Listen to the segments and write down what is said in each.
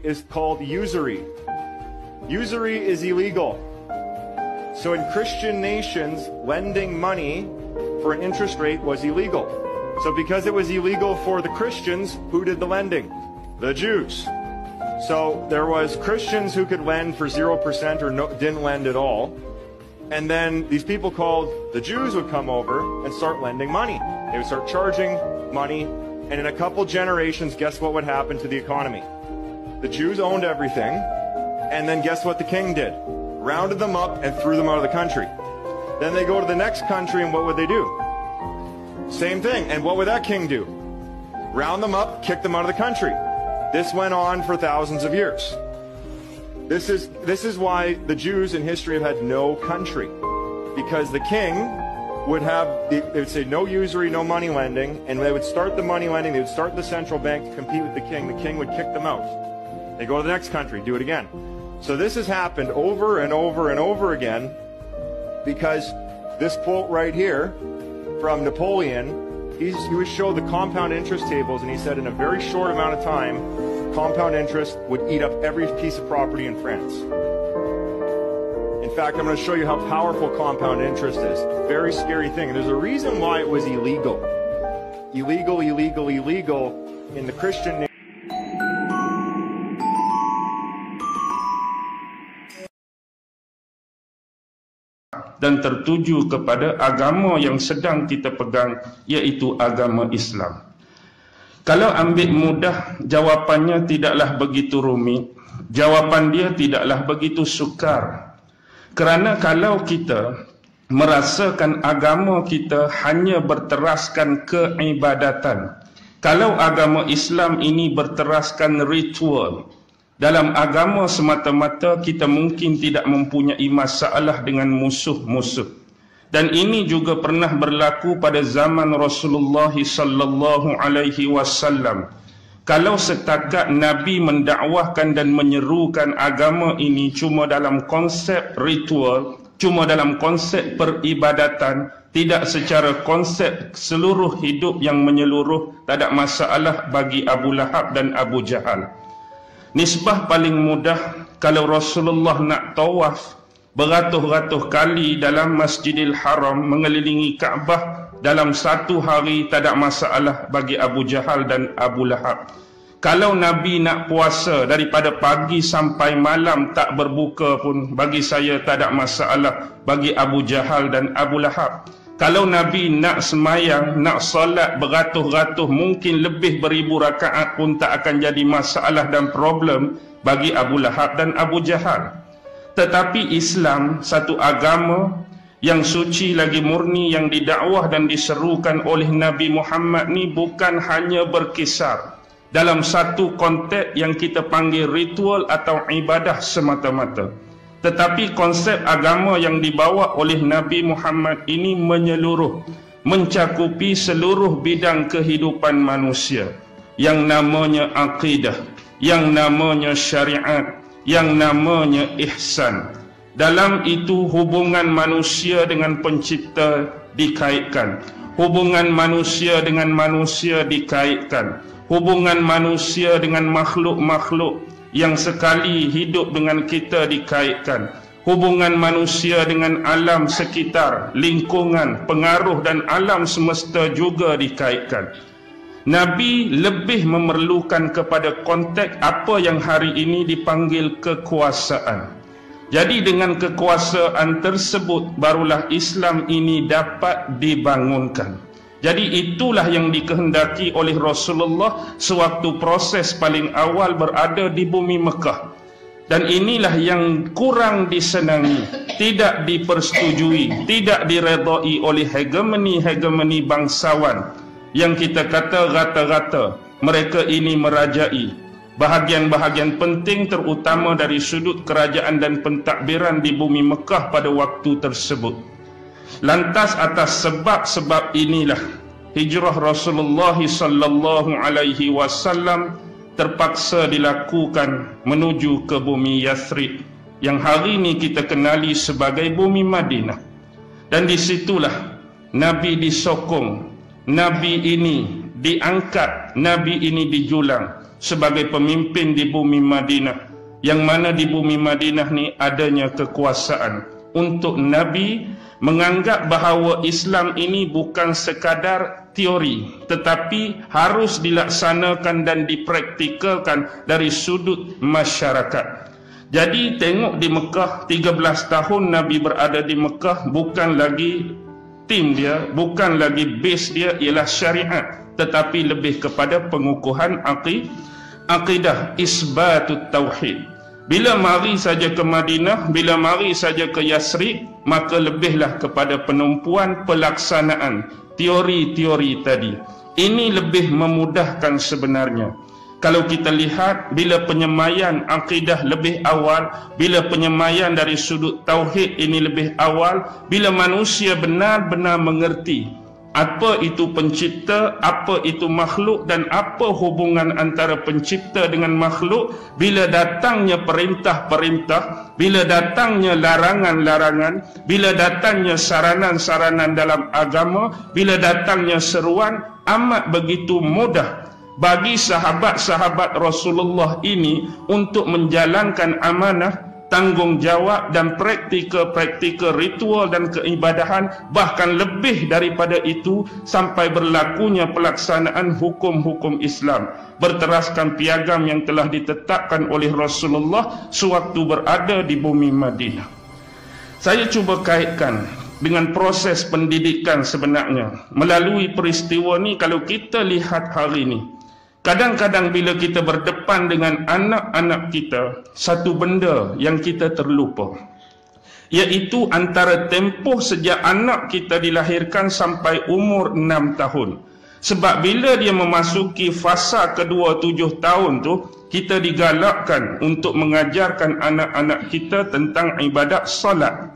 is called usury. Usury is illegal. So in Christian nations, lending money for an interest rate was illegal. So because it was illegal for the Christians, who did the lending? The Jews. So there was Christians who could lend for 0% or didn't lend at all. And then these people called the Jews would come over and start lending money. They would start charging money. And in a couple generations, guess what would happen to the economy? The Jews owned everything. And then guess what the king did? Rounded them up and threw them out of the country. Then they go to the next country, and what would they do? Same thing. And what would that king do? Round them up, kick them out of the country. This went on for thousands of years. This is why the Jews in history have had no country. Because the king would have, they would say no usury, no money lending, and they would start the money lending, they would start the central bank to compete with the king would kick them out. They go to the next country, do it again. So this has happened over and over and over again because this quote right here from Napoleon, he would show the compound interest tables, and he said in a very short amount of time, compound interest would eat up every piece of property in France. In fact, I'm going to show you how powerful compound interest is. Very scary thing. And there's a reason why it was illegal. Illegal in the Christian nation. Dan tertuju kepada agama yang sedang kita pegang, iaitu agama Islam. Kalau ambil mudah, jawapannya tidaklah begitu rumit. Jawapan dia tidaklah begitu sukar. Kerana kalau kita merasakan agama kita hanya berteraskan keibadatan, kalau agama Islam ini berteraskan ritual, dalam agama semata-mata kita mungkin tidak mempunyai masalah dengan musuh-musuh. Dan ini juga pernah berlaku pada zaman Rasulullah sallallahu alaihi wasallam. Kalau setakat Nabi mendakwahkan dan menyerukan agama ini cuma dalam konsep ritual, cuma dalam konsep peribadatan, tidak secara konsep seluruh hidup yang menyeluruh, tak ada masalah bagi Abu Lahab dan Abu Jahal. Nisbah paling mudah, kalau Rasulullah nak tawaf beratus-ratus kali dalam Masjidil Haram mengelilingi Kaabah dalam satu hari, tak ada masalah bagi Abu Jahal dan Abu Lahab. Kalau Nabi nak puasa daripada pagi sampai malam tak berbuka pun, bagi saya tak ada masalah bagi Abu Jahal dan Abu Lahab. Kalau Nabi nak semayang, nak solat beratus-ratus, mungkin lebih beribu rakaat pun tak akan jadi masalah dan problem bagi Abu Lahab dan Abu Jahal. Tetapi Islam, satu agama yang suci lagi murni, yang didakwah dan diserukan oleh Nabi Muhammad ni bukan hanya berkisar dalam satu konteks yang kita panggil ritual atau ibadah semata-mata. Tetapi konsep agama yang dibawa oleh Nabi Muhammad ini menyeluruh, mencakupi seluruh bidang kehidupan manusia, yang namanya akidah, yang namanya syariat, yang namanya ihsan. Dalam itu hubungan manusia dengan pencipta dikaitkan, hubungan manusia dengan manusia dikaitkan, hubungan manusia dengan makhluk-makhluk yang sekali hidup dengan kita dikaitkan, hubungan manusia dengan alam sekitar, lingkungan, pengaruh dan alam semesta juga dikaitkan. Nabi lebih memerlukan kepada konteks apa yang hari ini dipanggil kekuasaan. Jadi dengan kekuasaan tersebut barulah Islam ini dapat dibangunkan. Jadi itulah yang dikehendaki oleh Rasulullah sewaktu proses paling awal berada di bumi Mekah. Dan inilah yang kurang disenangi, tidak dipersetujui, tidak diredai oleh hegemoni bangsawan yang kita kata rata-rata mereka ini merajai bahagian-bahagian penting, terutama dari sudut kerajaan dan pentadbiran di bumi Mekah pada waktu tersebut. Lantas atas sebab-sebab inilah hijrah Rasulullah sallallahu alaihi wasallam terpaksa dilakukan menuju ke bumi Yathrib yang hari ini kita kenali sebagai bumi Madinah. Dan disitulah Nabi disokong, Nabi ini diangkat, Nabi ini dijulang sebagai pemimpin di bumi Madinah, yang mana di bumi Madinah ni adanya kekuasaan untuk Nabi menganggap bahawa Islam ini bukan sekadar teori, tetapi harus dilaksanakan dan dipraktikalkan dari sudut masyarakat. Jadi tengok di Mekah, 13 tahun Nabi berada di Mekah, bukan lagi tim dia, bukan lagi base dia ialah syariat, tetapi lebih kepada pengukuhan akidah, isbatut tauhid. Bila mari saja ke Madinah, bila mari saja ke Yasrib, maka lebihlah kepada penumpuan pelaksanaan teori-teori tadi. Ini lebih memudahkan sebenarnya. Kalau kita lihat, bila penyemaian akidah lebih awal, bila penyemaian dari sudut tauhid ini lebih awal, bila manusia benar-benar mengerti apa itu pencipta, apa itu makhluk, dan apa hubungan antara pencipta dengan makhluk, bila datangnya perintah-perintah, bila datangnya larangan-larangan, bila datangnya saranan-saranan dalam agama, bila datangnya seruan, amat begitu mudah bagi sahabat-sahabat Rasulullah ini untuk menjalankan amanah, tanggungjawab dan praktikal ritual dan keibadahan, bahkan lebih daripada itu sampai berlakunya pelaksanaan hukum-hukum Islam berteraskan piagam yang telah ditetapkan oleh Rasulullah sewaktu berada di bumi Madinah. Saya cuba kaitkan dengan proses pendidikan sebenarnya melalui peristiwa ni. Kalau kita lihat hari ini, kadang-kadang bila kita berdepan dengan anak-anak kita, satu benda yang kita terlupa, iaitu antara tempoh sejak anak kita dilahirkan sampai umur 6 tahun. Sebab bila dia memasuki fasa kedua 7 tahun tu, kita digalakkan untuk mengajarkan anak-anak kita tentang ibadat solat.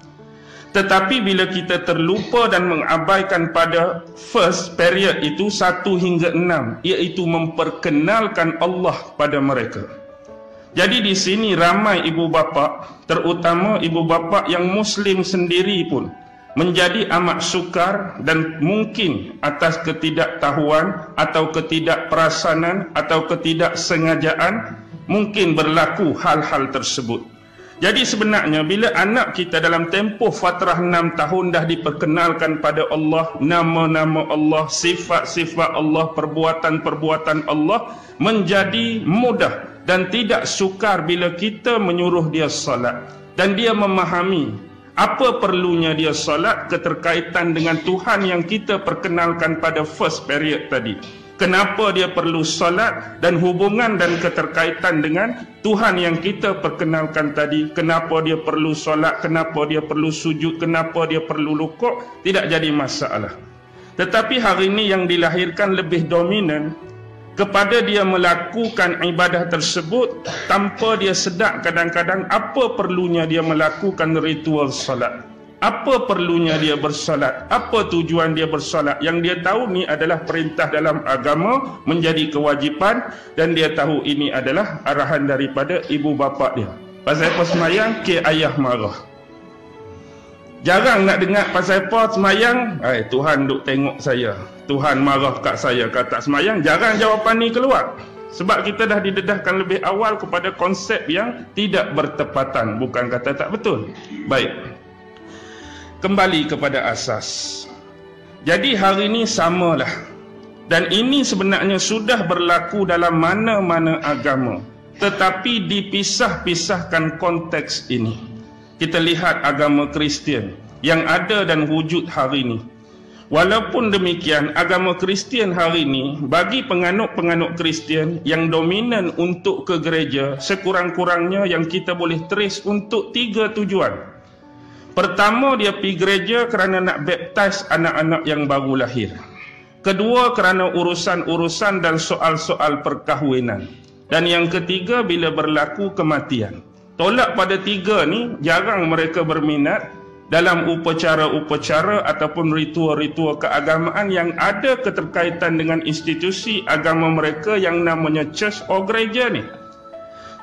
Tetapi bila kita terlupa dan mengabaikan pada first period itu 1 hingga 6, iaitu memperkenalkan Allah pada mereka. Jadi di sini ramai ibu bapa, terutama ibu bapa yang Muslim sendiri pun, menjadi amat sukar dan mungkin atas ketidaktahuan atau ketidakperasanan atau ketidaksengajaan mungkin berlaku hal-hal tersebut. Jadi sebenarnya bila anak kita dalam tempoh fatrah 6 tahun dah diperkenalkan pada Allah, nama-nama Allah, sifat-sifat Allah, perbuatan-perbuatan Allah, menjadi mudah dan tidak sukar bila kita menyuruh dia salat. Dan dia memahami apa perlunya dia salat, keterkaitan dengan Tuhan yang kita perkenalkan pada first period tadi. Kenapa dia perlu salat dan hubungan dan keterkaitan dengan Tuhan yang kita perkenalkan tadi. Kenapa dia perlu salat, kenapa dia perlu sujud, kenapa dia perlu rukuk, tidak jadi masalah. Tetapi hari ini yang dilahirkan lebih dominan kepada dia melakukan ibadah tersebut tanpa dia sedar kadang-kadang apa perlunya dia melakukan ritual salat. Apa perlunya dia bersolat? Apa tujuan dia bersolat? Yang dia tahu ni adalah perintah dalam agama, menjadi kewajipan, dan dia tahu ini adalah arahan daripada ibu bapa dia. Pasal apa semayang? Ke ayah marah. Jarang nak dengar pasal apa semayang? Tuhan duk tengok saya, Tuhan marah kat saya kata semayang. Jarang jawapan ni keluar. Sebab kita dah didedahkan lebih awal kepada konsep yang tidak bertepatan. Bukan kata tak betul. Baik, kembali kepada asas. Jadi hari ini samalah. Dan ini sebenarnya sudah berlaku dalam mana-mana agama. Tetapi dipisah-pisahkan konteks ini. Kita lihat agama Kristian yang ada dan wujud hari ini. Walaupun demikian, agama Kristian hari ini, bagi penganut-penganut Kristian yang dominan untuk ke gereja, sekurang-kurangnya yang kita boleh trace untuk 3 tujuan. Pertama, dia pergi gereja kerana nak baptize anak-anak yang baru lahir. Kedua, kerana urusan-urusan dan soal-soal perkahwinan. Dan yang ketiga, bila berlaku kematian. Tolak pada 3 ni, jarang mereka berminat dalam upacara-upacara ataupun ritual-ritual keagamaan yang ada keterkaitan dengan institusi agama mereka yang namanya church atau gereja ni.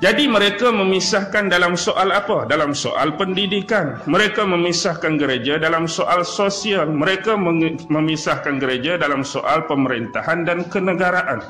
Jadi mereka memisahkan dalam soal apa? Dalam soal pendidikan. Mereka memisahkan gereja dalam soal sosial. Mereka memisahkan gereja dalam soal pemerintahan dan kenegaraan.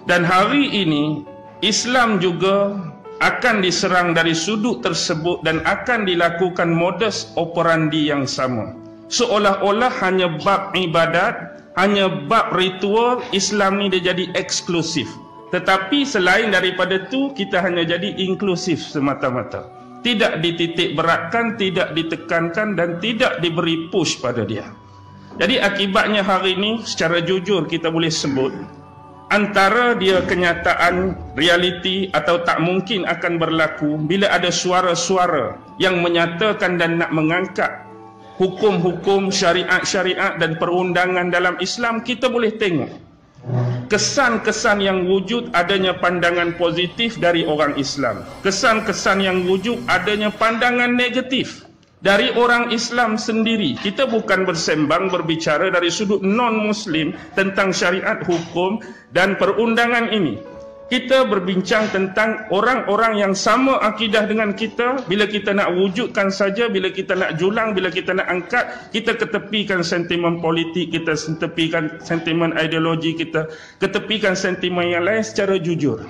Dan hari ini Islam juga akan diserang dari sudut tersebut dan akan dilakukan modus operandi yang sama. Seolah-olah hanya bab ibadat, hanya bab ritual, Islam ni dia jadi eksklusif. Tetapi selain daripada itu, kita hanya jadi inklusif semata-mata. Tidak dititik beratkan, tidak ditekankan dan tidak diberi push pada dia. Jadi akibatnya hari ini secara jujur kita boleh sebut, antara dia kenyataan, realiti atau tak mungkin akan berlaku bila ada suara-suara yang menyatakan dan nak mengangkat hukum-hukum, syariat-syariat dan perundangan dalam Islam. Kita boleh tengok kesan-kesan yang wujud adanya pandangan positif dari orang Islam, kesan-kesan yang wujud adanya pandangan negatif dari orang Islam sendiri. Kita bukan bersembang berbicara dari sudut non-Muslim tentang syariat, hukum dan perundangan ini. Kita berbincang tentang orang-orang yang sama akidah dengan kita. Bila kita nak wujudkan saja, bila kita nak julang, bila kita nak angkat, kita ketepikan sentimen politik, kita ketepikan sentimen ideologi, kita ketepikan sentimen yang lain secara jujur.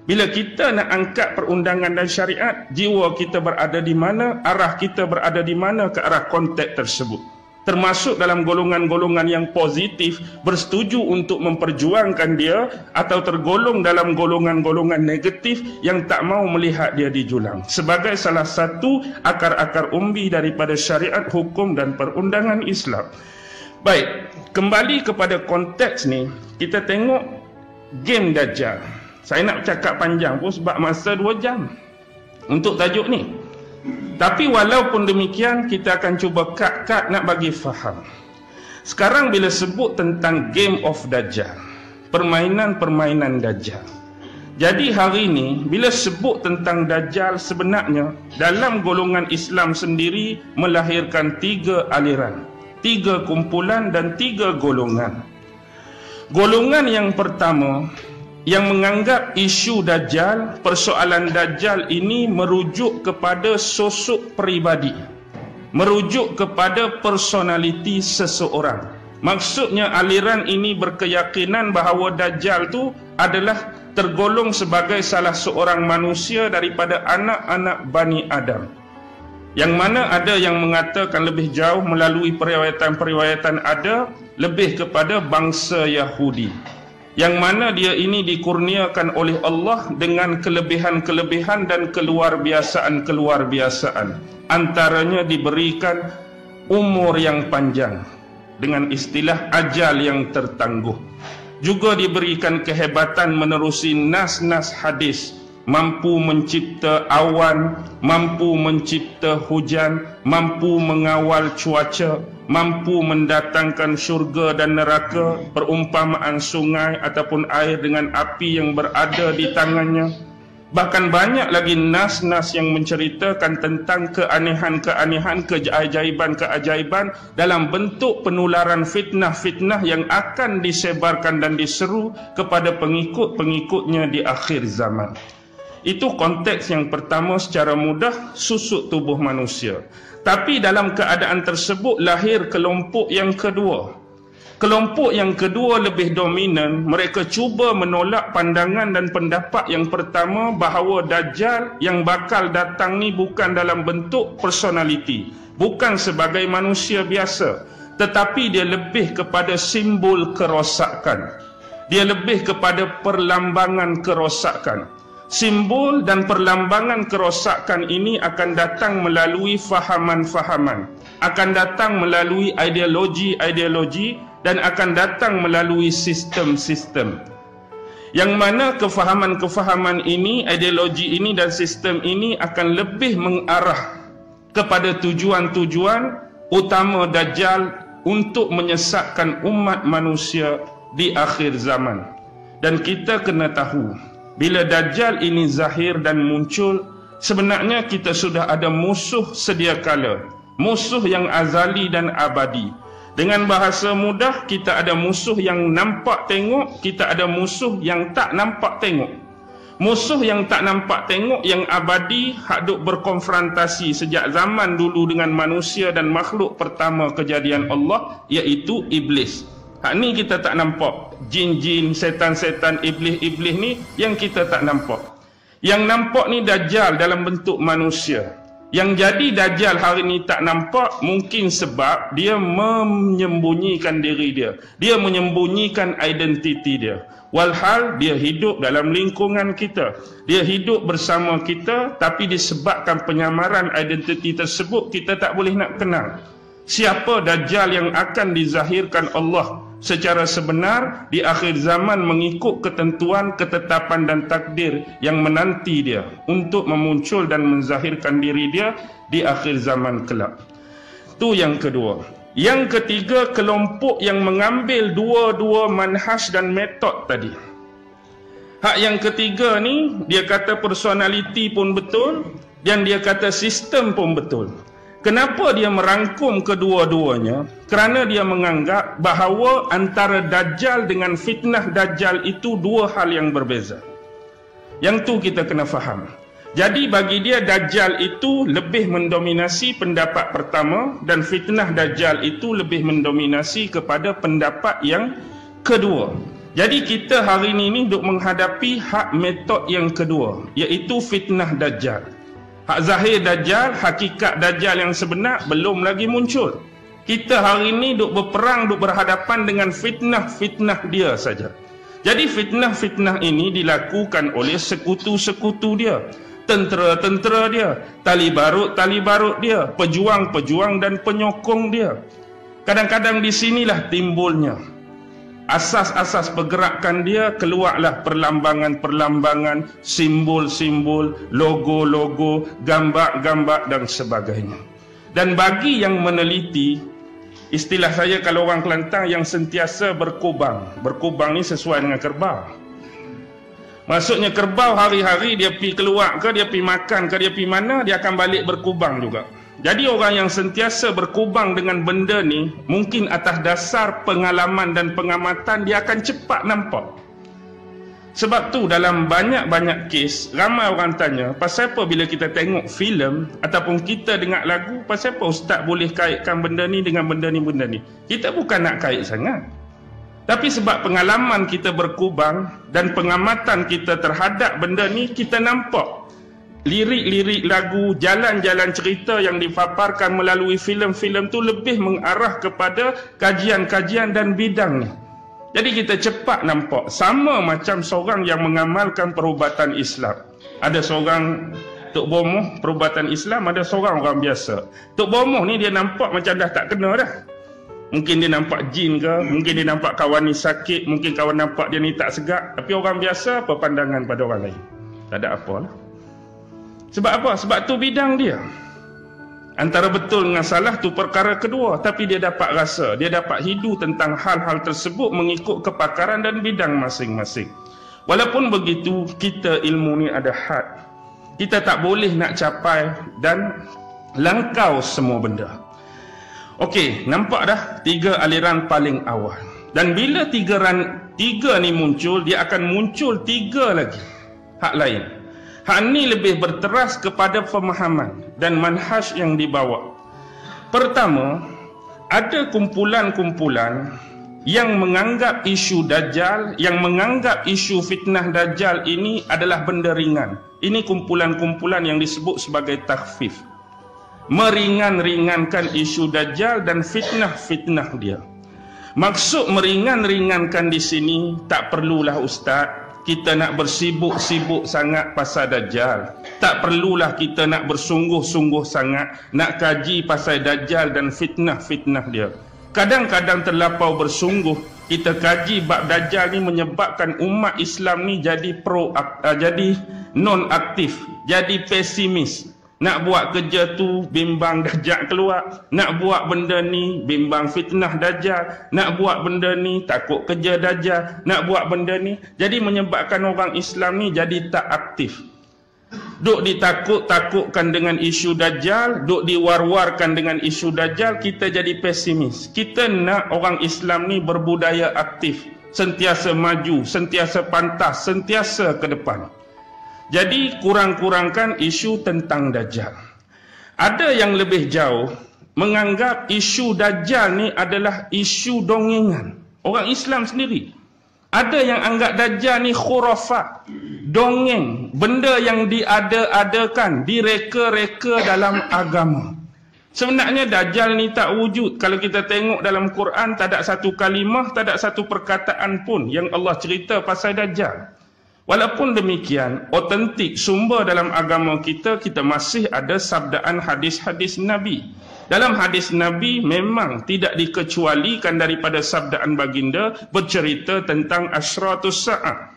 Bila kita nak angkat perundangan dan syariat, jiwa kita berada di mana, arah kita berada di mana ke arah konteks tersebut. Termasuk dalam golongan-golongan yang positif, bersetuju untuk memperjuangkan dia, atau tergolong dalam golongan-golongan negatif yang tak mau melihat dia dijulang. Sebagai salah satu akar-akar umbi daripada syariat, hukum dan perundangan Islam. Baik, kembali kepada konteks ni, kita tengok game Dajjal. Saya nak cakap panjang pun sebab masa 2 jam untuk tajuk ni. Tapi walaupun demikian, kita akan cuba cut nak bagi faham. Sekarang bila sebut tentang game of Dajjal, permainan-permainan Dajjal. Jadi hari ini bila sebut tentang Dajjal, sebenarnya dalam golongan Islam sendiri melahirkan 3 aliran, 3 kumpulan dan 3 golongan. Golongan yang pertama yang menganggap isu Dajjal, persoalan Dajjal ini merujuk kepada sosok peribadi, merujuk kepada personaliti seseorang. Maksudnya aliran ini berkeyakinan bahawa Dajjal tu adalah tergolong sebagai salah seorang manusia daripada anak-anak Bani Adam. Yang mana ada yang mengatakan lebih jauh melalui periwayatan-periwayatan ada, lebih kepada bangsa Yahudi. Yang mana dia ini dikurniakan oleh Allah dengan kelebihan-kelebihan dan keluarbiasaan-keluarbiasaan. Antaranya diberikan umur yang panjang dengan istilah ajal yang tertangguh. Juga diberikan kehebatan menerusi nas-nas hadis, mampu mencipta awan, mampu mencipta hujan, mampu mengawal cuaca, mampu mendatangkan syurga dan neraka, perumpamaan sungai ataupun air dengan api yang berada di tangannya. Bahkan banyak lagi nas-nas yang menceritakan tentang keanehan-keanehan, keajaiban-keajaiban dalam bentuk penularan fitnah-fitnah yang akan disebarkan dan diseru kepada pengikut-pengikutnya di akhir zaman. Itu konteks yang pertama, secara mudah susuk tubuh manusia. Tapi dalam keadaan tersebut lahir kelompok yang kedua. Kelompok yang kedua lebih dominan. Mereka cuba menolak pandangan dan pendapat yang pertama bahawa Dajjal yang bakal datang ni bukan dalam bentuk personality, bukan sebagai manusia biasa, tetapi dia lebih kepada simbol kerosakan. Dia lebih kepada perlambangan kerosakan. Simbol dan perlambangan kerosakan ini akan datang melalui fahaman-fahaman, akan datang melalui ideologi-ideologi dan akan datang melalui sistem-sistem. Yang mana kefahaman-kefahaman ini, ideologi ini dan sistem ini akan lebih mengarah kepada tujuan-tujuan utama Dajjal untuk menyesatkan umat manusia di akhir zaman. Dan kita kena tahu, bila Dajjal ini zahir dan muncul, sebenarnya kita sudah ada musuh sedia kala, musuh yang azali dan abadi. Dengan bahasa mudah, kita ada musuh yang nampak tengok, kita ada musuh yang tak nampak tengok. Musuh yang tak nampak tengok, yang abadi, hak duk berkonfrontasi sejak zaman dulu dengan manusia dan makhluk pertama kejadian Allah, iaitu Iblis. Hak ni kita tak nampak. Jin-jin, setan-setan, iblis-iblis ni yang kita tak nampak. Yang nampak ni Dajjal dalam bentuk manusia. Yang jadi Dajjal hari ni tak nampak mungkin sebab dia menyembunyikan diri dia. Dia menyembunyikan identiti dia. Walhal dia hidup dalam lingkungan kita. Dia hidup bersama kita, tapi disebabkan penyamaran identiti tersebut kita tak boleh nak kenal. Siapa Dajjal yang akan dizahirkan Allah secara sebenar di akhir zaman mengikut ketentuan, ketetapan dan takdir yang menanti dia untuk memuncul dan menzahirkan diri dia di akhir zaman kelak. Itu yang kedua. Yang ketiga, kelompok yang mengambil dua-dua manhaj dan metod tadi. Hak yang ketiga ni, dia kata personality pun betul dan dia kata sistem pun betul. Kenapa dia merangkum kedua-duanya? Kerana dia menganggap bahawa antara Dajjal dengan fitnah Dajjal itu dua hal yang berbeza. Yang tu kita kena faham. Jadi bagi dia Dajjal itu lebih mendominasi pendapat pertama dan fitnah Dajjal itu lebih mendominasi kepada pendapat yang kedua. Jadi kita hari ini duk menghadapi hak metod yang kedua, iaitu fitnah Dajjal. Hak zahir Dajjal, hakikat Dajjal yang sebenar belum lagi muncul. Kita hari ini duk berperang, duk berhadapan dengan fitnah-fitnah dia saja. Jadi fitnah-fitnah ini dilakukan oleh sekutu-sekutu dia, tentera-tentera dia, tali barut dia, pejuang-pejuang dan penyokong dia. Kadang-kadang di sinilah timbulnya asas-asas pergerakan dia, keluarlah perlambangan-perlambangan, simbol-simbol, logo-logo, gambar-gambar dan sebagainya. Dan bagi yang meneliti, istilah saya kalau orang Kelantan yang sentiasa berkubang. Berkubang ni sesuai dengan kerbau. Maksudnya kerbau hari-hari dia pergi keluar ke, dia pergi makan ke, dia pergi mana, dia akan balik berkubang juga. Jadi orang yang sentiasa berkubang dengan benda ni, mungkin atas dasar pengalaman dan pengamatan, dia akan cepat nampak. Sebab tu dalam banyak-banyak kes, ramai orang tanya, pasal apa bila kita tengok filem ataupun kita dengar lagu, pasal apa ustaz boleh kaitkan benda ni dengan benda ni. Kita bukan nak kait sangat. Tapi sebab pengalaman kita berkubang dan pengamatan kita terhadap benda ni, kita nampak lirik-lirik lagu, jalan-jalan cerita yang dipaparkan melalui filem-filem tu lebih mengarah kepada kajian-kajian dan bidang ni. Jadi kita cepat nampak, sama macam seorang yang mengamalkan perubatan Islam. Ada seorang Tok Bomoh perubatan Islam, ada seorang orang biasa. Tok Bomoh ni dia nampak macam dah tak kena dah. Mungkin dia nampak jin ke, mungkin dia nampak kawan ni sakit, mungkin kawan nampak dia ni tak segak. Tapi orang biasa apa pandangan pada orang lain? Tak ada apalah. Sebab apa? Sebab tu bidang dia. Antara betul dengan salah tu perkara kedua, tapi dia dapat rasa, dia dapat hidu tentang hal-hal tersebut mengikut kepakaran dan bidang masing-masing. Walaupun begitu, kita ilmu ni ada had. Kita tak boleh nak capai dan langkau semua benda. Okey, nampak dah tiga aliran paling awal. Dan bila tiga ni muncul, dia akan muncul tiga lagi hak lain. Hak ni lebih berteras kepada pemahaman dan manhaj yang dibawa. Pertama, ada kumpulan-kumpulan yang menganggap isu Dajjal, yang menganggap isu fitnah Dajjal ini adalah benda ringan. Ini kumpulan-kumpulan yang disebut sebagai takhfif. Meringan-ringankan isu Dajjal dan fitnah-fitnah dia. Maksud meringan-ringankan di sini, tak perlulah ustaz kita nak bersibuk-sibuk sangat pasal Dajjal. Tak perlulah kita nak bersungguh-sungguh sangat nak kaji pasal Dajjal dan fitnah-fitnah dia. Kadang-kadang terlampau bersungguh kita kaji bab Dajjal ni menyebabkan umat Islam ni jadi non-aktif, jadi pesimis. Nak buat kerja tu bimbang Dajjal keluar, nak buat benda ni bimbang fitnah Dajjal, nak buat benda ni takut kerja Dajjal, nak buat benda ni. Jadi menyebabkan orang Islam ni jadi tak aktif. Duk ditakut-takutkan dengan isu Dajjal, duk diwar-warkan dengan isu Dajjal, kita jadi pesimis. Kita nak orang Islam ni berbudaya aktif, sentiasa maju, sentiasa pantas, sentiasa ke depan. Jadi kurang-kurangkan isu tentang Dajjal. Ada yang lebih jauh menganggap isu Dajjal ni adalah isu dongengan. Orang Islam sendiri. Ada yang anggap Dajjal ni khurafat, dongeng, benda yang diada-adakan, direka-reka dalam agama. Sebenarnya Dajjal ni tak wujud. Kalau kita tengok dalam Quran, tak ada satu kalimah, tak ada satu perkataan pun yang Allah cerita pasal Dajjal. Walaupun demikian, otentik sumber dalam agama kita masih ada sabdaan hadis-hadis Nabi. Dalam hadis Nabi memang tidak dikecualikan daripada sabdaan baginda bercerita tentang asyratus sa'ah.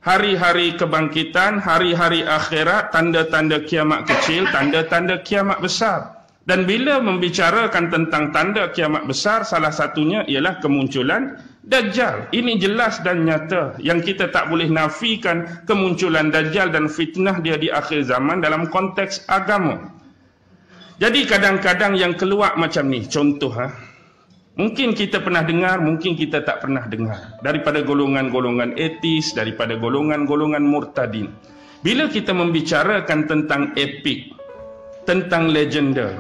Hari-hari kebangkitan, hari-hari akhirat, tanda-tanda kiamat kecil, tanda-tanda kiamat besar. Dan bila membicarakan tentang tanda kiamat besar, salah satunya ialah kemunculan Dajjal. Ini jelas dan nyata yang kita tak boleh nafikan kemunculan Dajjal dan fitnah dia di akhir zaman dalam konteks agama. Jadi kadang-kadang yang keluar macam ni, contoh mungkin kita pernah dengar, mungkin kita tak pernah dengar. Daripada golongan-golongan etis, daripada golongan-golongan murtadin. Bila kita membicarakan tentang epik, tentang legenda,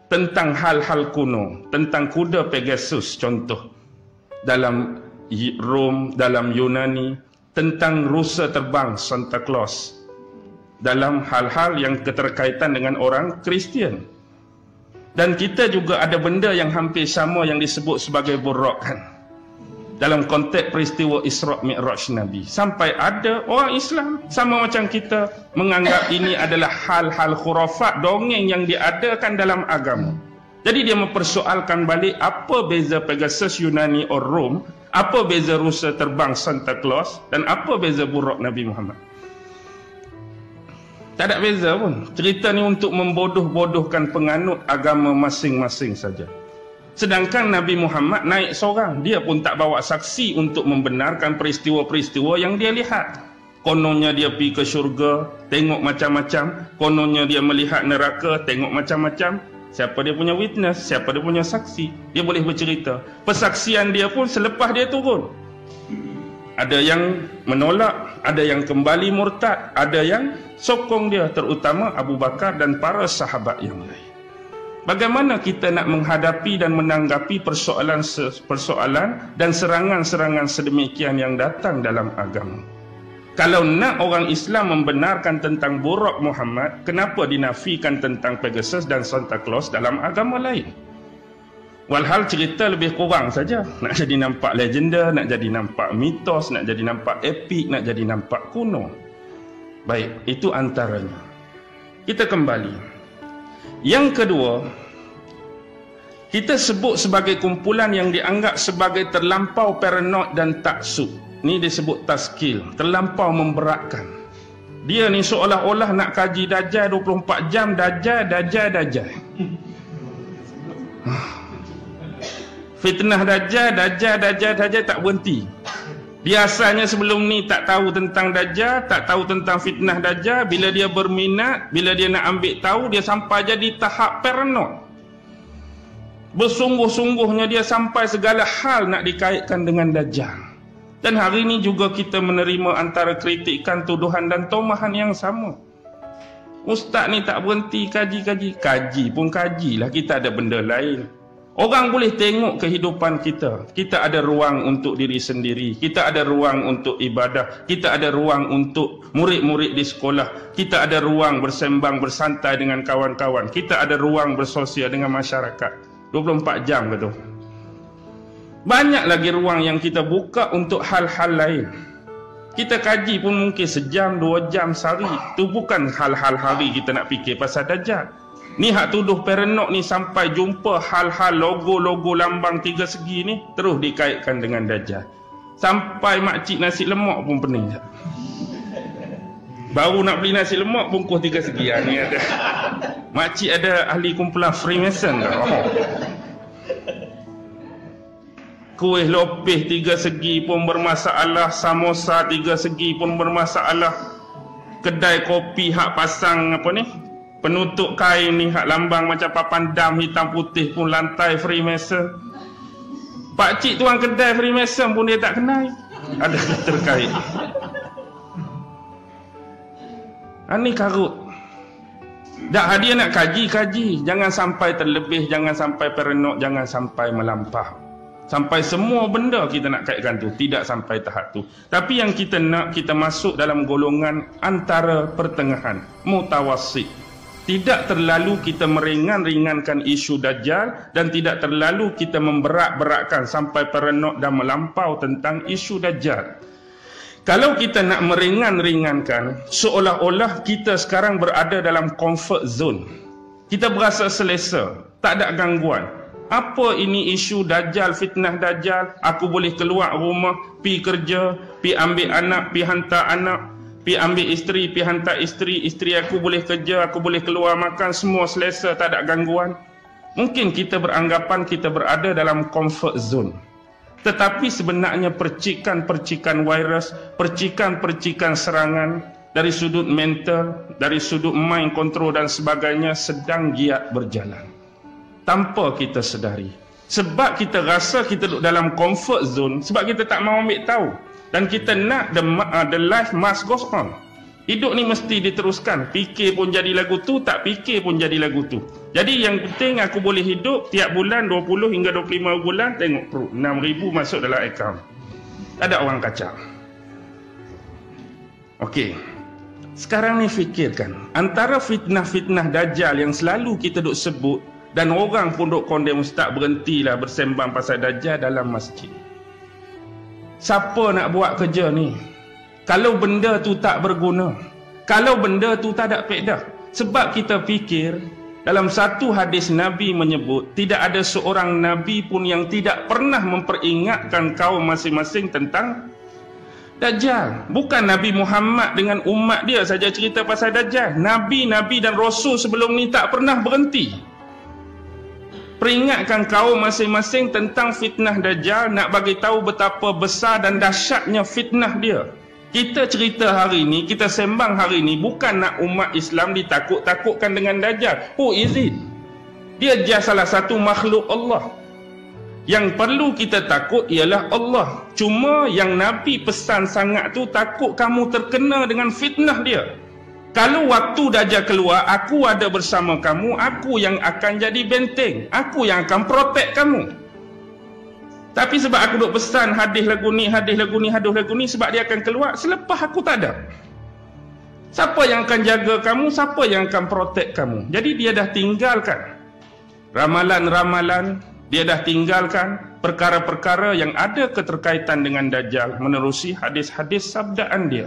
tentang hal-hal kuno, tentang kuda Pegasus contoh, dalam Rom, dalam Yunani, tentang rusa terbang Santa Claus, dalam hal-hal yang keterkaitan dengan orang Kristian. Dan kita juga ada benda yang hampir sama yang disebut sebagai buraq kan, dalam konteks peristiwa Isra' Mi'raj Nabi. Sampai ada orang Islam sama macam kita menganggap ini adalah hal-hal khurafat, dongeng yang diadakan dalam agama. Jadi dia mempersoalkan balik apa beza Pegasus Yunani or Rom, apa beza rusa terbang Santa Claus, dan apa beza buraq Nabi Muhammad. Tak ada beza pun. Cerita ni untuk membodoh-bodohkan penganut agama masing-masing saja. Sedangkan Nabi Muhammad naik seorang, dia pun tak bawa saksi untuk membenarkan peristiwa-peristiwa yang dia lihat. Kononnya dia pergi ke syurga, tengok macam-macam. Kononnya dia melihat neraka, tengok macam-macam. Siapa dia punya witness, siapa dia punya saksi, dia boleh bercerita. Persaksian dia pun selepas dia turun. Ada yang menolak, ada yang kembali murtad, ada yang sokong dia, terutama Abu Bakar dan para sahabat yang lain. Bagaimana kita nak menghadapi dan menanggapi persoalan dan serangan-serangan sedemikian yang datang dalam agama? Kalau nak orang Islam membenarkan tentang buraq Muhammad, kenapa dinafikan tentang Pegasus dan Santa Claus dalam agama lain? Walhal cerita lebih kurang saja. Nak jadi nampak legenda, nak jadi nampak mitos, nak jadi nampak epik, nak jadi nampak kuno. Baik, itu antaranya. Kita kembali. Yang kedua, kita sebut sebagai kumpulan yang dianggap sebagai terlampau paranoid dan taksub. Ni disebut taskil, terlampau memberatkan. Dia ni seolah-olah nak kaji Dajjal 24 jam, Dajjal. Fitnah Dajjal tak berhenti. Biasanya sebelum ni tak tahu tentang Dajjal, tak tahu tentang fitnah Dajjal. Bila dia berminat, bila dia nak ambil tahu, dia sampai jadi tahap paranoid. Bersungguh-sungguhnya dia sampai segala hal nak dikaitkan dengan Dajjal. Dan hari ini juga kita menerima antara kritikan, tuduhan dan tomahan yang sama. Ustaz ni tak berhenti kaji. Kaji pun kajilah, kita ada benda lain. Orang boleh tengok kehidupan kita. Kita ada ruang untuk diri sendiri. Kita ada ruang untuk ibadah. Kita ada ruang untuk murid-murid di sekolah. Kita ada ruang bersembang, bersantai dengan kawan-kawan. Kita ada ruang bersosial dengan masyarakat. 24 jam ke tu? Banyak lagi ruang yang kita buka untuk hal-hal lain. Kita kaji pun mungkin sejam, 2 jam sehari. Itu bukan hal-hal hari kita nak fikir pasal Dajjal. Ni hak tuduh paranoid ni sampai jumpa hal-hal logo-logo lambang 3 segi ni terus dikaitkan dengan Dajjal. Sampai makcik nasi lemak pun pening. Baru nak beli nasi lemak bungkus 3 segi. Ni ada. Makcik ada ahli kumpulan Freemason ke? Kuih lopeh 3 segi pun bermasalah, samosa 3 segi pun bermasalah. Kedai kopi hak pasang apa ni? Penutup kain ni hak lambang macam papan dam hitam putih pun lantai Freemason. Pak cik tuan kedai Freemason pun dia tak kenal. Ada terkait. Ini karut. Dah dia nak kaji. Jangan sampai terlebih, jangan sampai paranoid, jangan sampai melampau. Sampai semua benda kita nak kaitkan tu. Tidak sampai tahap tu. Tapi yang kita nak, kita masuk dalam golongan antara pertengahan, mutawassit. Tidak terlalu kita meringan-ringankan isu Dajjal dan tidak terlalu kita memberat-beratkan sampai perenok dan melampau tentang isu Dajjal. Kalau kita nak meringan-ringankan, seolah-olah kita sekarang berada dalam comfort zone. Kita berasa selesa, tak ada gangguan. Apa ini isu Dajjal, fitnah Dajjal? Aku boleh keluar rumah, pi kerja, pi ambil anak, pi hantar anak, pi ambil isteri, pi hantar isteri, isteri aku boleh kerja, aku boleh keluar makan, semua selesa, tak ada gangguan. Mungkin kita beranggapan kita berada dalam comfort zone. Tetapi sebenarnya percikan-percikan virus, percikan-percikan serangan dari sudut mental, dari sudut mind control dan sebagainya sedang giat berjalan. Tanpa kita sedari. Sebab kita rasa kita duduk dalam comfort zone, sebab kita tak mahu ambil tahu. Dan kita nak the life must go on. Hidup ni mesti diteruskan. Fikir pun jadi lagu tu, tak fikir pun jadi lagu tu. Jadi yang penting aku boleh hidup tiap bulan 20 hingga 25 bulan, tengok perut 6,000 masuk dalam akaun. Tak ada orang kacau. Okey. Sekarang ni fikirkan, antara fitnah-fitnah Dajjal yang selalu kita duk sebut dan orang pun duk condemn, ustaz berhentilah bersembang pasal Dajjal dalam masjid. Siapa nak buat kerja ni? Kalau benda tu tak berguna, kalau benda tu tak ada faedah. Sebab kita fikir, dalam satu hadis Nabi menyebut, tidak ada seorang Nabi pun yang tidak pernah memperingatkan kaum masing-masing tentang Dajjal. Bukan Nabi Muhammad dengan umat dia saja cerita pasal Dajjal. Nabi-Nabi dan Rasul sebelum ni tak pernah berhenti peringatkan kaum masing-masing tentang fitnah Dajjal, nak bagi tahu betapa besar dan dahsyatnya fitnah dia. Kita cerita hari ni, kita sembang hari ni, bukan nak umat Islam ditakut-takutkan dengan Dajjal. Who is it? Dia just salah satu makhluk Allah. Yang perlu kita takut ialah Allah. Cuma yang Nabi pesan sangat tu, takut kamu terkena dengan fitnah dia. Kalau waktu Dajjal keluar, aku ada bersama kamu, aku yang akan jadi benteng, aku yang akan protect kamu. Tapi sebab aku duk pesan hadis lagu ni, hadis lagu ni, hadis lagu ni, sebab dia akan keluar, selepas aku tak ada. Siapa yang akan jaga kamu, siapa yang akan protect kamu? Jadi dia dah tinggalkan ramalan-ramalan, dia dah tinggalkan perkara-perkara yang ada keterkaitan dengan Dajjal menerusi hadis-hadis sabdaan dia.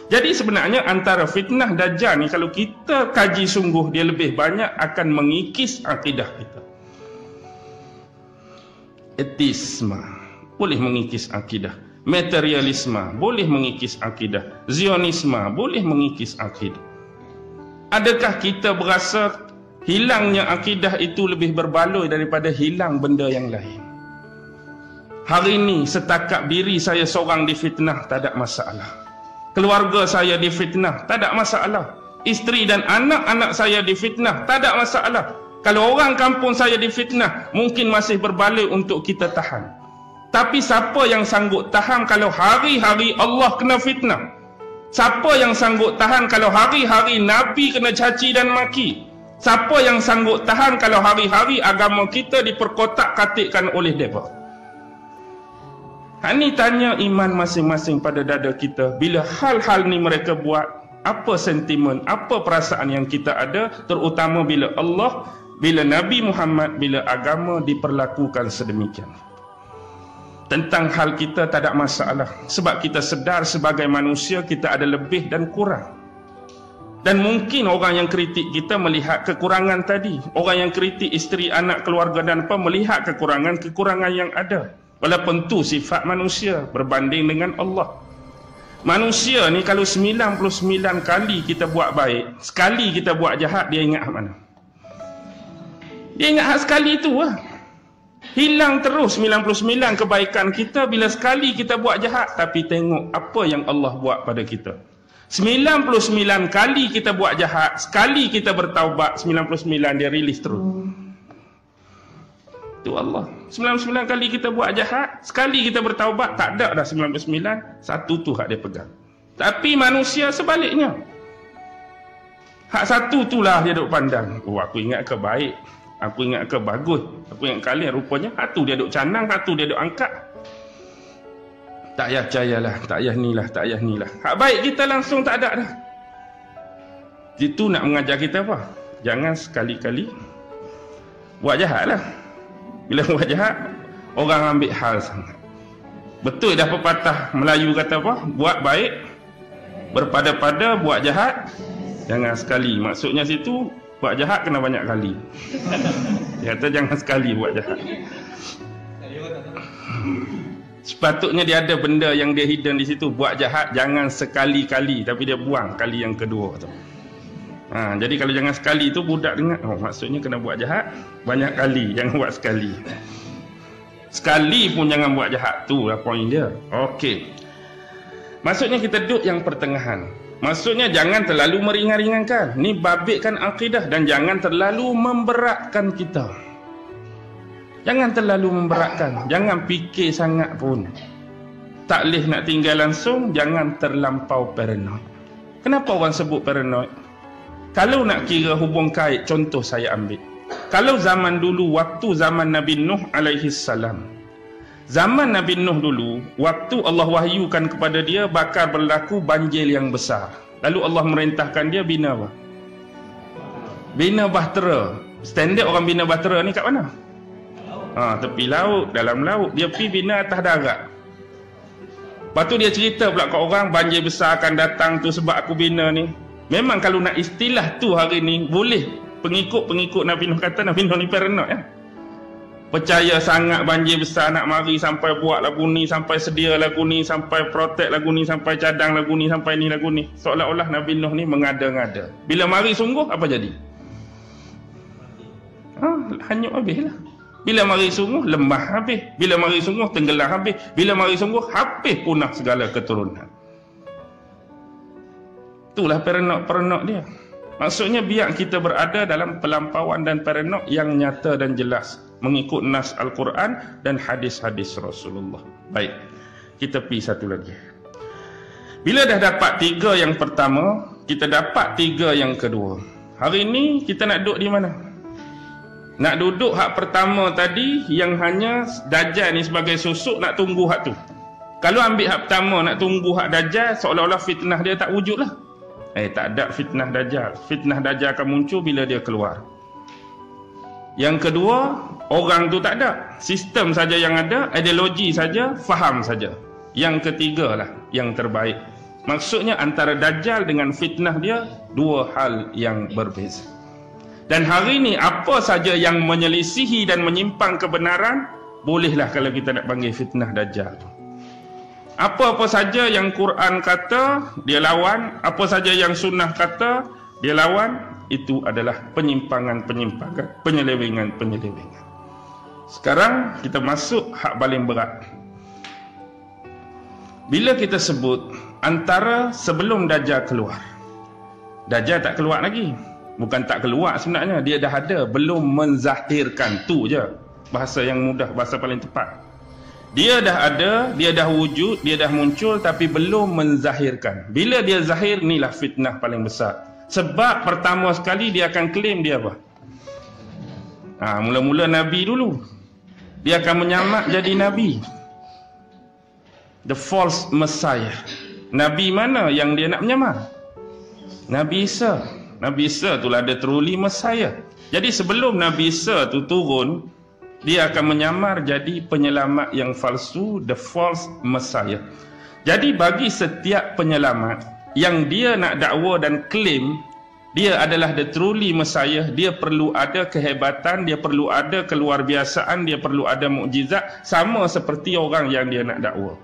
Jadi sebenarnya antara fitnah Dajjal ni, kalau kita kaji sungguh, dia lebih banyak akan mengikis akidah kita. Etisme boleh mengikis akidah, materialisme boleh mengikis akidah, Zionisme boleh mengikis akidah. Adakah kita berasa hilangnya akidah itu lebih berbaloi daripada hilang benda yang lain? Hari ini setakat diri saya seorang difitnah, tak ada masalah. Keluarga saya difitnah, tak ada masalah. Isteri dan anak-anak saya difitnah, tak ada masalah. Kalau orang kampung saya difitnah, mungkin masih berbaloi untuk kita tahan. Tapi siapa yang sanggup tahan kalau hari-hari Allah kena fitnah? Siapa yang sanggup tahan kalau hari-hari Nabi kena caci dan maki? Siapa yang sanggup tahan kalau hari-hari agama kita diperkotak-katikkan oleh mereka? Ini tanya iman masing-masing pada dada kita. Bila hal-hal ni mereka buat, apa sentimen, apa perasaan yang kita ada, terutama bila Allah, bila Nabi Muhammad, bila agama diperlakukan sedemikian. Tentang hal kita tak ada masalah, sebab kita sedar sebagai manusia kita ada lebih dan kurang. Dan mungkin orang yang kritik kita melihat kekurangan tadi. Orang yang kritik isteri, anak, keluarga dan apa melihat kekurangan-kekurangan yang ada. Walaupun tu sifat manusia berbanding dengan Allah. Manusia ni kalau 99 kali kita buat baik, sekali kita buat jahat, dia ingat mana? Dia ingat sekali tu lah. Hilang terus 99 kebaikan kita bila sekali kita buat jahat. Tapi tengok apa yang Allah buat pada kita. 99 kali kita buat jahat, sekali kita bertaubat, 99 dia release terus. Itu Allah. 99 kali kita buat jahat, sekali kita bertaubat, tak ada dah 99, satu tu hak dia pegang. Tapi manusia sebaliknya. Hak satu itulah dia duk pandang. Oh, aku ingat ke baik. Aku ingat ke bagus. Aku ingat kalian rupanya hatu dia duk canang, hatu dia duk angkat. Tak payah percayalah, tak payah nilah, tak payah nilah. Hak baik kita langsung tak ada dah. Itu nak mengajar kita apa? Jangan sekali-kali buat jahat lah. Bila buat jahat, orang ambil hal sangat. Betul dah pepatah Melayu kata apa? Buat baik, berpada-pada, buat jahat, jangan sekali. Maksudnya situ, buat jahat kena banyak kali. Dia kata jangan sekali buat jahat. Sepatutnya dia ada benda yang dia hidden di situ. Buat jahat jangan sekali-kali, tapi dia buang kali yang kedua tu. Jadi kalau jangan sekali tu budak dengar, oh maksudnya kena buat jahat banyak kali, jangan buat sekali. Sekali pun jangan buat jahat, tu lah poin dia. Okey. Maksudnya kita duduk yang pertengahan. Maksudnya jangan terlalu meringan-ringankan. Ni babitkan akidah dan jangan terlalu memberatkan kita. Jangan terlalu memberatkan, jangan fikir sangat pun. Tak boleh nak tinggal langsung, jangan terlampau paranoid. Kenapa orang sebut paranoid? Kalau nak kira hubung kait, contoh saya ambil. Kalau zaman dulu, waktu zaman Nabi Nuh alaihi salam. Zaman Nabi Nuh dulu, waktu Allah wahyukan kepada dia bakal berlaku banjir yang besar. Lalu Allah merintahkan dia bina apa? Bina bahtera. Standard orang bina bahtera ni kat mana? Tepi laut, dalam laut. Dia pergi bina atas darat. Lepas tu dia cerita pula kat orang, banjir besar akan datang tu sebab aku bina ni. Memang kalau nak istilah tu hari ni, boleh pengikut-pengikut Nabi Nuh kata Nabi Nuh ni paranoid ya. Percaya sangat banjir besar nak mari sampai buat lagu ni, sampai sedia lagu ni, sampai protect lagu ni, sampai cadang lagu ni, sampai ni lagu ni. Seolah-olah Nabi Nuh ni mengada-ngada. Bila mari sungguh, apa jadi? Hanyut habis lah. Bila mari sungguh, lemah habis. Bila mari sungguh, tenggelam habis. Bila mari sungguh, habis punah segala keturunan. Itulah paranoid dia. Maksudnya biar kita berada dalam pelampauan dan paranoid yang nyata dan jelas. Mengikut nas Al-Quran dan hadis-hadis Rasulullah. Baik, kita pergi satu lagi. Bila dah dapat 3 yang pertama, kita dapat 3 yang kedua. Hari ini kita nak duduk di mana? Nak duduk hak pertama tadi yang hanya Dajjal ni sebagai susuk, nak tunggu hak tu. Kalau ambil hak pertama nak tunggu hak Dajjal, seolah-olah fitnah dia tak wujud lah. Tak ada fitnah Dajjal. Fitnah Dajjal akan muncul bila dia keluar. Yang kedua, orang tu tak ada. Sistem saja yang ada, ideologi saja, faham saja. Yang ketiga lah, yang terbaik. Maksudnya antara Dajjal dengan fitnah dia, 2 hal yang berbeza. Dan hari ni apa saja yang menyelisihi dan menyimpang kebenaran, bolehlah kalau kita nak panggil fitnah Dajjal tu. Apa-apa saja yang Quran kata, dia lawan. Apa saja yang sunnah kata, dia lawan. Itu adalah penyimpangan-penyimpangan, penyelewengan-penyelewengan. Sekarang kita masuk hak paling berat. Bila kita sebut antara sebelum Dajjal keluar. Dajjal tak keluar lagi. Bukan tak keluar sebenarnya, dia dah ada, belum menzahirkan. Tu je bahasa yang mudah, bahasa paling tepat. Dia dah ada, dia dah wujud, dia dah muncul, tapi belum menzahirkan. Bila dia zahir, inilah fitnah paling besar. Sebab pertama sekali dia akan claim dia apa? Mula-mula Nabi dulu. Dia akan menyamak jadi Nabi. The false Messiah. Nabi mana yang dia nak menyamar? Nabi Isa. Nabi Isa itulah the truly Messiah. Jadi sebelum Nabi Isa tu turun, dia akan menyamar jadi penyelamat yang palsu, the false Messiah. Jadi bagi setiap penyelamat yang dia nak dakwa dan claim dia adalah the truly Messiah, dia perlu ada kehebatan, dia perlu ada keluarbiasaan, dia perlu ada mukjizat, sama seperti orang yang dia nak dakwa.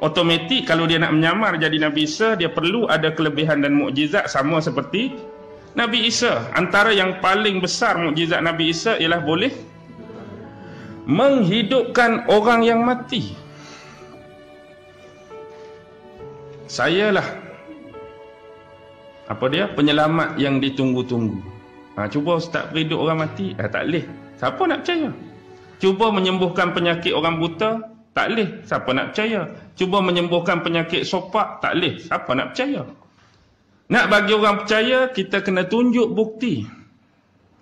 Otomatik kalau dia nak menyamar jadi Nabi Isa, dia perlu ada kelebihan dan mukjizat sama seperti Nabi Isa. Antara yang paling besar mukjizat Nabi Isa ialah boleh menghidupkan orang yang mati. Sayalah apa dia? Penyelamat yang ditunggu-tunggu. Cuba Ustaz hidup orang mati, tak boleh. Siapa nak percaya? Cuba menyembuhkan penyakit orang buta, tak boleh. Siapa nak percaya? Cuba menyembuhkan penyakit sopak, tak boleh. Siapa nak percaya? Nak bagi orang percaya, kita kena tunjuk bukti.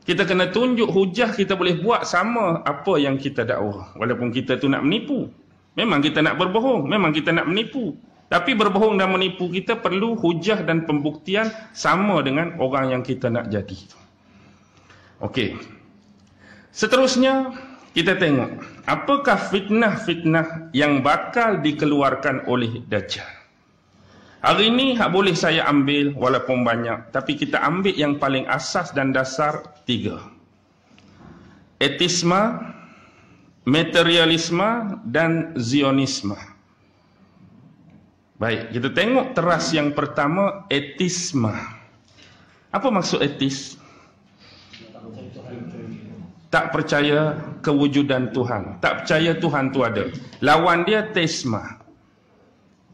Kita kena tunjuk hujah kita boleh buat sama apa yang kita dakwah. Walaupun kita tu nak menipu. Memang kita nak berbohong. Memang kita nak menipu. Tapi berbohong dan menipu kita perlu hujah dan pembuktian sama dengan orang yang kita nak jadi. Okey. Seterusnya, kita tengok. Apakah fitnah-fitnah yang bakal dikeluarkan oleh Dajjal? Hari ini boleh saya ambil walaupun banyak. Tapi kita ambil yang paling asas dan dasar 3. Etisme, materialisme dan zionisme. Baik, kita tengok teras yang pertama, etisme. Apa maksud etis? Tak percaya kewujudan Tuhan. Tak percaya Tuhan tu ada. Lawan dia tesma.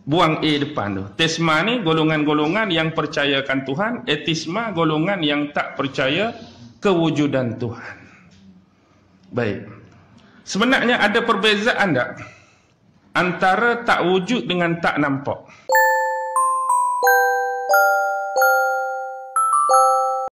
Buang A depan tu. Tesma ni golongan-golongan yang percayakan Tuhan. Etisma golongan yang tak percaya kewujudan Tuhan. Baik. Sebenarnya ada perbezaan tak antara tak wujud dengan tak nampak?